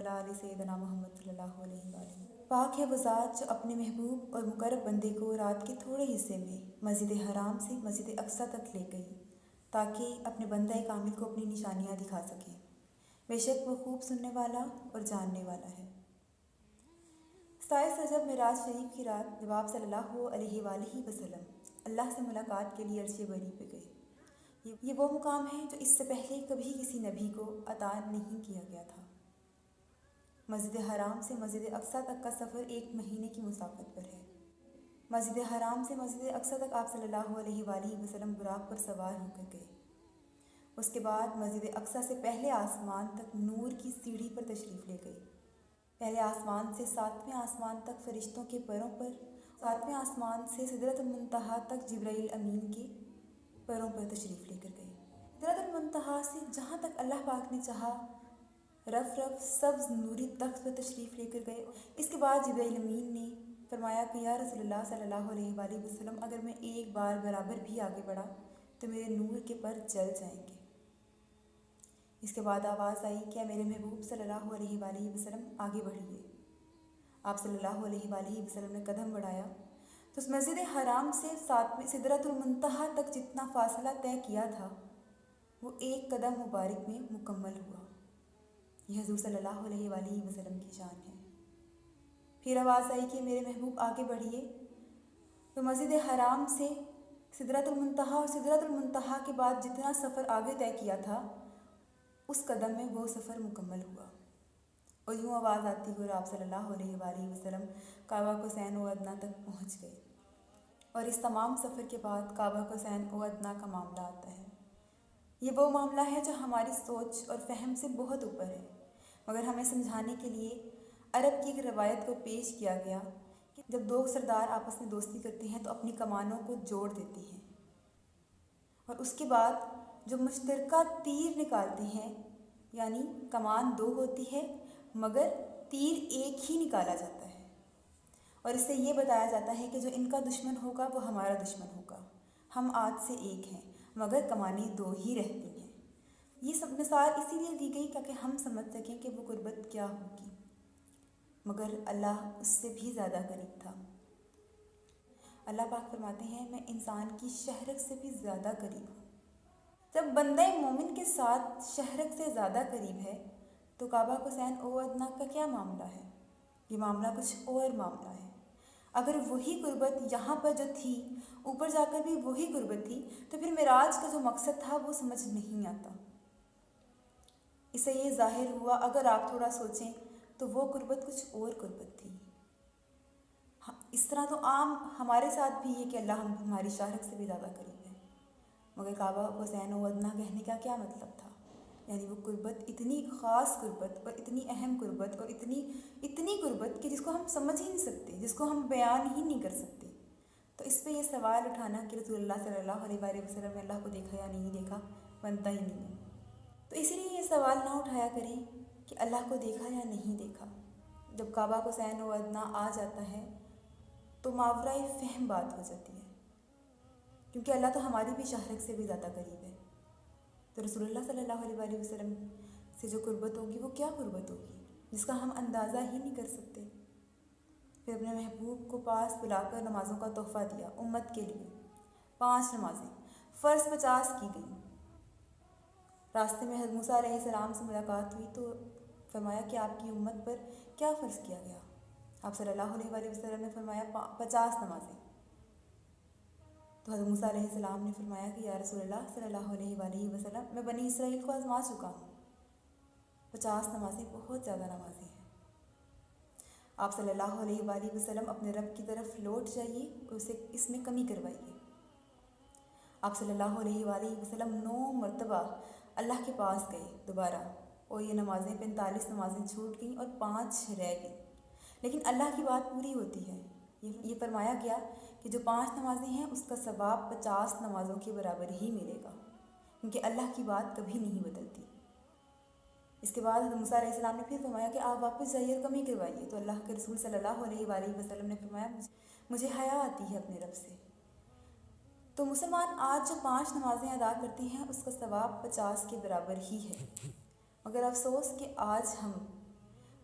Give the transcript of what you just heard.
علی آل سیدنا محمد صلی اللہ علیہ وآلہ۔ پاک ہے وہ ذات جو اپنے محبوب اور مقرب بندے کو رات کے تھوڑے حصے میں مسجد حرام سے مسجد اقصیٰ تک لے گئی تاکہ اپنے بندہ کامل کو اپنی نشانیاں دکھا سکے۔ بے شک وہ خوب سننے والا اور جاننے والا ہے۔ 27 رجب معراج شریف کی رات جب آپ صلی اللہ علیہ وآلہ وسلم اللہ سے ملاقات کے لیے عرش بری پہ گئے۔ یہ وہ مقام ہے جو اس سے پہلے کبھی کسی نبی کو عطا نہیں کیا گیا تھا۔ مسجد حرام سے مسجد اقصیٰ تک کا سفر 1 مہینے کی مسافت پر ہے۔ مسجد حرام سے مسجد اقصیٰ تک آپ صلی اللہ علیہ وآلہ وسلم براق پر سوار ہو کر گئے۔ اس کے بعد مسجد اقصیٰ سے پہلے آسمان تک نور کی سیڑھی پر تشریف لے گئے۔ پہلے آسمان سے 7ویں آسمان تک فرشتوں کے پروں پر، 7ویں آسمان سے سدرۃ المنتہا تک جبرائیل امین کے پروں پر تشریف لے کر گئے۔ سدرۃ المنتہا سے جہاں تک اللہ پاک نے چاہا رف رف سبز نوری تخت پر تشریف لے کر گئے۔ اس کے بعد جبرائیل امین نے فرمایا کہ یا رسول اللہ صلی اللہ علیہ وآلہ وسلم اگر میں ایک بار برابر بھی آگے بڑھا تو میرے نور کے پر جل جائیں گے۔ اس کے بعد آواز آئی کہ میرے محبوب صلی اللہ علیہ وآلہ وسلم آگے بڑھیے۔ آپ صلی اللہ علیہ وآلہ وسلم نے قدم بڑھایا تو اس مسجد حرام سے 7ویں سدرۃ المنتہا تک جتنا فاصلہ طے کیا تھا وہ ایک قدم مبارک میں مکمل ہوا۔ یہ حضور صلی اللہ علیہ وآلہ وسلم کی شان ہے۔ پھر آواز آئی کہ میرے محبوب آگے بڑھیے تو مسجد حرام سے سدرۃ المنتہا اور سدرۃ المنتہا کے بعد جتنا سفر آگے طے کیا تھا اس قدم میں وہ سفر مکمل ہوا۔ اور یوں آواز آتی ہوئی آپ صلی اللہ علیہ وآلہ وسلم کعبہ قوسین و ادنیٰ تک پہنچ گئے۔ اور اس تمام سفر کے بعد کعبہ قوسین و ادنیٰ کا معاملہ آتا ہے۔ یہ وہ معاملہ ہے جو ہماری سوچ اور فہم سے بہت اوپر ہے، مگر ہمیں سمجھانے کے لیے عرب کی ایک روایت کو پیش کیا گیا کہ جب 2 سردار آپس میں دوستی کرتے ہیں تو اپنی کمانوں کو جوڑ دیتے ہیں، اور اس کے بعد جو مشترکہ تیر نکالتے ہیں، یعنی کمان 2 ہوتی ہے مگر تیر ایک ہی نکالا جاتا ہے، اور اس سے یہ بتایا جاتا ہے کہ جو ان کا دشمن ہوگا وہ ہمارا دشمن ہوگا۔ ہم آج سے ایک ہیں مگر کمانیں 2 ہی رہتی ہیں۔ یہ سب مثال اسی لیے دی گئی تاکہ ہم سمجھ سکیں کہ وہ قربت کیا ہوگی، مگر اللہ اس سے بھی زیادہ قریب تھا۔ اللہ پاک فرماتے ہیں میں انسان کی شہرک سے بھی زیادہ قریب ہوں۔ جب بندہ مومن کے ساتھ شہرک سے زیادہ قریب ہے تو کعبہ قوسین و ادنیٰ کا کیا معاملہ ہے؟ یہ معاملہ کچھ اور معاملہ ہے۔ اگر وہی قربت یہاں پر جو تھی اوپر جا کر بھی وہی قربت تھی تو پھر معراج کا جو مقصد تھا وہ سمجھ نہیں آتا۔ اس سے یہ ظاہر ہوا اگر آپ تھوڑا سوچیں تو وہ قربت کچھ اور قربت تھی۔ اس طرح تو عام ہمارے ساتھ بھی یہ کہ اللہ ہماری شہرک سے بھی زیادہ قریب ہے، مگر کعبہ قوسین و ادنیٰ کہنے کا کیا مطلب تھا؟ یعنی وہ قربت اتنی خاص قربت اور اتنی اہم قربت اور اتنی قربت کہ جس کو ہم سمجھ ہی نہیں سکتے، جس کو ہم بیان ہی نہیں کر سکتے۔ تو اس پہ یہ سوال اٹھانا کہ رسول اللہ صلی اللہ علیہ وآلہ وسلم نے اللہ کو دیکھا یا نہیں دیکھا بنتا ہی نہیں ہے۔ تو اسی لیے یہ سوال نہ اٹھایا کریں کہ اللہ کو دیکھا یا نہیں دیکھا۔ جب کعبہ قوسین و ادنیٰ آ جاتا ہے تو ماورائے فہم بات ہو جاتی ہے، کیونکہ اللہ تو ہماری بھی شہرک سے بھی زیادہ قریب ہے۔ تو رسول اللہ صلی اللہ علیہ وآلہ وسلم سے جو قربت ہوگی وہ کیا قربت ہوگی جس کا ہم اندازہ ہی نہیں کر سکتے۔ پھر اپنے محبوب کو پاس بلا کر نمازوں کا تحفہ دیا امت کے لیے۔ 5 نمازیں فرض 50 کی گئیں۔ راستے میں حضرت موسیٰ علیہ السلام سے ملاقات ہوئی تو فرمایا کہ آپ کی امت پر کیا فرض کیا گیا؟ آپ صلی اللہ علیہ وآلہ وسلم نے فرمایا 50 نمازیں۔ تو حضرت موسیٰ علیہ السلام نے فرمایا کہ یا رسول اللہ صلی اللہ علیہ وآلہ وسلم میں بنی اسرائیل کو آزما چکا ہوں، 50 نمازیں بہت زیادہ نمازیں ہیں۔ آپ صلی اللہ علیہ وآلہ وسلم اپنے رب کی طرف لوٹ جائیے اور اسے اس میں کمی کروائیے۔ آپ صلی اللہ علیہ وآلہ وسلم 9 مرتبہ اللہ کے پاس گئے دوبارہ، اور یہ نمازیں 45 نمازیں چھوٹ گئیں اور 5 رہ گئیں، لیکن اللہ کی بات پوری ہوتی ہے۔ یہ فرمایا گیا کہ جو 5 نمازیں ہیں اس کا ثواب 50 نمازوں کے برابر ہی ملے گا، کیونکہ اللہ کی بات کبھی نہیں بدلتی۔ اس کے بعد حضرت موسیٰ علیہ السلام نے پھر فرمایا کہ آپ واپس جائیے اور کمی کروائیے، تو اللہ کے رسول صلی اللہ علیہ وآلہ وسلم نے فرمایا مجھے حیا آتی ہے اپنے رب سے۔ تو مسلمان آج جو 5 نمازیں ادا کرتے ہیں اس کا ثواب 50 کے برابر ہی ہے، مگر افسوس کہ آج ہم